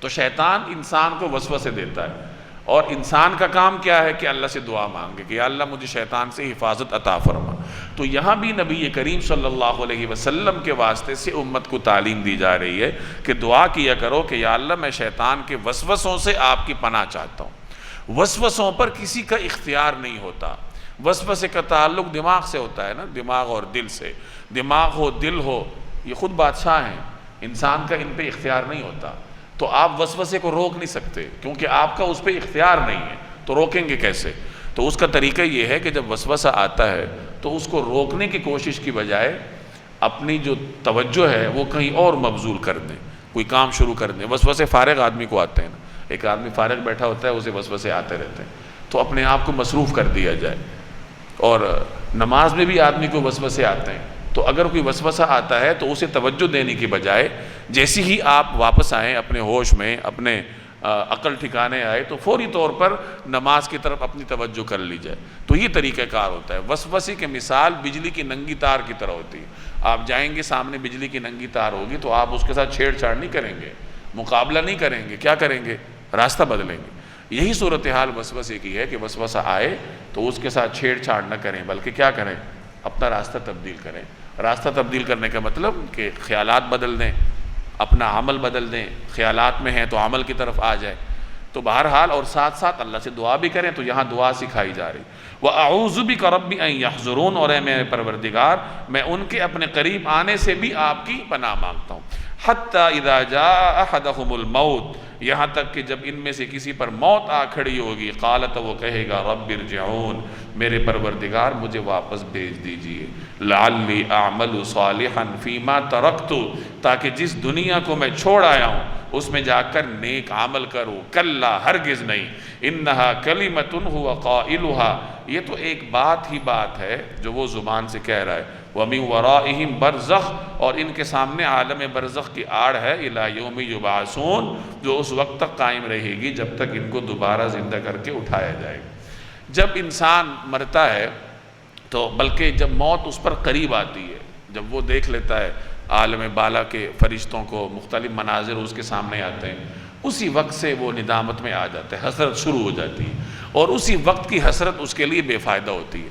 تو شیطان انسان کو وسوسے دیتا ہے، اور انسان کا کام کیا ہے کہ اللہ سے دعا مانگے کہ یا اللہ مجھے شیطان سے حفاظت عطا فرما۔ تو یہاں بھی نبی کریم صلی اللہ علیہ وسلم کے واسطے سے امت کو تعلیم دی جا رہی ہے کہ دعا کیا کرو کہ یا اللہ میں شیطان کے وسوسوں سے آپ کی پناہ چاہتا ہوں۔ وسوسوں پر کسی کا اختیار نہیں ہوتا۔ وسوسے کا تعلق دماغ سے ہوتا ہے نا، دماغ اور دل سے۔ دماغ ہو، دل ہو، یہ خود بادشاہ ہیں، انسان کا ان پہ اختیار نہیں ہوتا۔ تو آپ وسوسے کو روک نہیں سکتے کیونکہ آپ کا اس پہ اختیار نہیں ہے، تو روکیں گے کیسے؟ تو اس کا طریقہ یہ ہے کہ جب وسوسہ آتا ہے تو اس کو روکنے کی کوشش کی بجائے اپنی جو توجہ ہے وہ کہیں اور مبذول کر دیں، کوئی کام شروع کر دیں۔ وسوسے فارغ آدمی کو آتے ہیں نا، ایک آدمی فارغ بیٹھا ہوتا ہے اسے وسوسے آتے رہتے ہیں، تو اپنے آپ کو مصروف کر دیا جائے۔ اور نماز میں بھی آدمی کو وسوسے آتے ہیں، تو اگر کوئی وسوسہ آتا ہے تو اسے توجہ دینے کی بجائے جیسے ہی آپ واپس آئیں اپنے ہوش میں، اپنے عقل ٹھکانے آئے، تو فوری طور پر نماز کی طرف اپنی توجہ کر لی جائے۔ تو یہ طریقہ کار ہوتا ہے۔ وسوسے کی مثال بجلی کی ننگی تار کی طرح ہوتی ہے۔ آپ جائیں گے، سامنے بجلی کی ننگی تار ہوگی تو آپ اس کے ساتھ چھیڑ چھاڑ نہیں کریں گے، مقابلہ نہیں کریں گے، کیا کریں گے؟ راستہ بدلیں گے۔ یہی صورتحال وسوسے کی ہے کہ وسوسہ آئے تو اس کے ساتھ چھیڑ چھاڑ نہ کریں، بلکہ کیا کریں؟ اپنا راستہ تبدیل کریں۔ راستہ تبدیل کرنے کا مطلب کہ خیالات بدل دیں، اپنا عمل بدل دیں، خیالات میں ہیں تو عمل کی طرف آ جائے۔ تو بہرحال اور ساتھ ساتھ اللہ سے دعا بھی کریں، تو یہاں دعا سکھائی جا رہی۔ وَأَعُوذُ بِكَ رَبِّ أَن يَحْضُرُونَ، اور اے میرے پروردگار میں ان کے اپنے قریب آنے سے بھی آپ کی پناہ مانگتا ہوں۔ حَتَّى إِذَا جَاءَ أَحَدَهُمُ الْمَوْتُ، یہاں تک کہ جب ان میں سے کسی پر موت آ کھڑی ہوگی، قالت، وہ کہے گا، رب ارجعون، میرے پروردگار مجھے واپس بھیج دیجئے، لعلی اعمل صالحا فیما ترکت، تاکہ جس دنیا کو میں چھوڑ آیا ہوں اس میں جا کر نیک عمل کروں۔ کلا، ہرگز نہیں، انہا کلمۃ هو قائلها، یہ تو ایک بات ہی بات ہے جو وہ زبان سے کہہ رہا ہے۔ وَمِن وَرَائِهِمْ بَرْزَخ، اور ان کے سامنے عالم برزخ کی آڑ ہے، إِلَى يَوْمِ يُبْعَثُونَ، جو اس وقت تک قائم رہے گی جب تک ان کو دوبارہ زندہ کر کے اٹھایا جائے گا۔ جب انسان مرتا ہے تو بلکہ جب موت اس پر قریب آتی ہے، جب وہ دیکھ لیتا ہے عالم بالا کے فرشتوں کو، مختلف مناظر اس کے سامنے آتے ہیں، اسی وقت سے وہ ندامت میں آ جاتا ہے، حسرت شروع ہو جاتی ہے، اور اسی وقت کی حسرت اس کے لیے بے فائدہ ہوتی ہے۔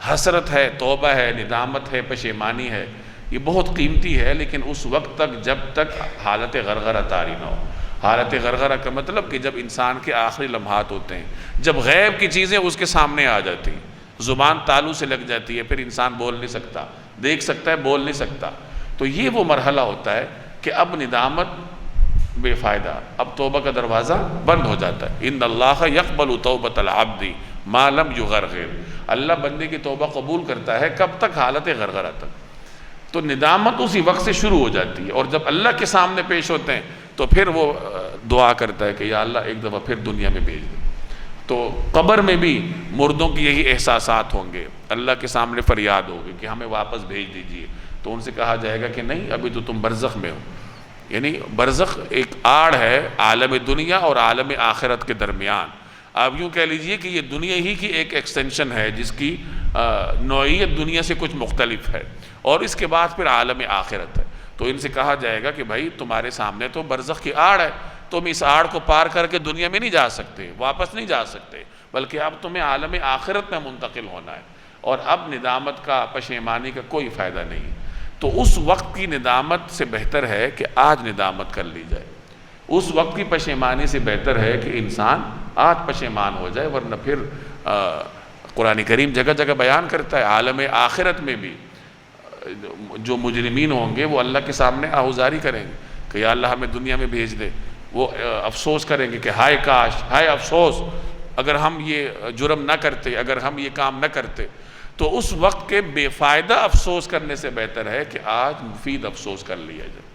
حسرت ہے، توبہ ہے، ندامت ہے، پشیمانی ہے، یہ بہت قیمتی ہے، لیکن اس وقت تک جب تک حالت غرغرہ طاری نہ ہو۔ حالت غرغرہ کا مطلب کہ جب انسان کے آخری لمحات ہوتے ہیں، جب غیب کی چیزیں اس کے سامنے آ جاتی ہیں، زبان تالو سے لگ جاتی ہے، پھر انسان بول نہیں سکتا، دیکھ سکتا ہے، بول نہیں سکتا، تو یہ وہ مرحلہ ہوتا ہے کہ اب ندامت بے فائدہ، اب توبہ کا دروازہ بند ہو جاتا ہے۔ ان اللہ یقبل توبۃ العبد ما لم یغرغر، اللہ بندے کی توبہ قبول کرتا ہے، کب تک؟ حالت غرغرہ تک۔ تو ندامت اسی وقت سے شروع ہو جاتی ہے، اور جب اللہ کے سامنے پیش ہوتے ہیں تو پھر وہ دعا کرتا ہے کہ یا اللہ ایک دفعہ پھر دنیا میں بھیج دے۔ تو قبر میں بھی مردوں کی یہی احساسات ہوں گے، اللہ کے سامنے فریاد ہوگی کہ ہمیں واپس بھیج دیجئے، تو ان سے کہا جائے گا کہ نہیں، ابھی تو تم برزخ میں ہو۔ یعنی برزخ ایک آڑ ہے عالم دنیا اور عالم آخرت کے درمیان۔ آپ یوں کہہ لیجئے کہ یہ دنیا ہی کی ایک ایکسٹینشن ہے جس کی نوعیت دنیا سے کچھ مختلف ہے، اور اس کے بعد پھر عالم آخرت ہے۔ تو ان سے کہا جائے گا کہ بھائی تمہارے سامنے تو برزخ کی آڑ ہے، تم اس آڑ کو پار کر کے دنیا میں نہیں جا سکتے، واپس نہیں جا سکتے، بلکہ اب تمہیں عالم آخرت میں منتقل ہونا ہے، اور اب ندامت کا، پشیمانی کا کوئی فائدہ نہیں۔ تو اس وقت کی ندامت سے بہتر ہے کہ آج ندامت کر لی جائے، اس وقت کی پشیمانی سے بہتر ہے کہ انسان آج پشیمان ہو جائے، ورنہ پھر قرآن کریم جگہ جگہ بیان کرتا ہے عالم آخرت میں بھی جو مجرمین ہوں گے وہ اللہ کے سامنے آہوزاری کریں گے کہ یا اللہ ہمیں دنیا میں بھیج دے۔ وہ افسوس کریں گے کہ ہائے کاش، ہائے افسوس، اگر ہم یہ جرم نہ کرتے، اگر ہم یہ کام نہ کرتے۔ تو اس وقت کے بے فائدہ افسوس کرنے سے بہتر ہے کہ آج مفید افسوس کر لیا جائے۔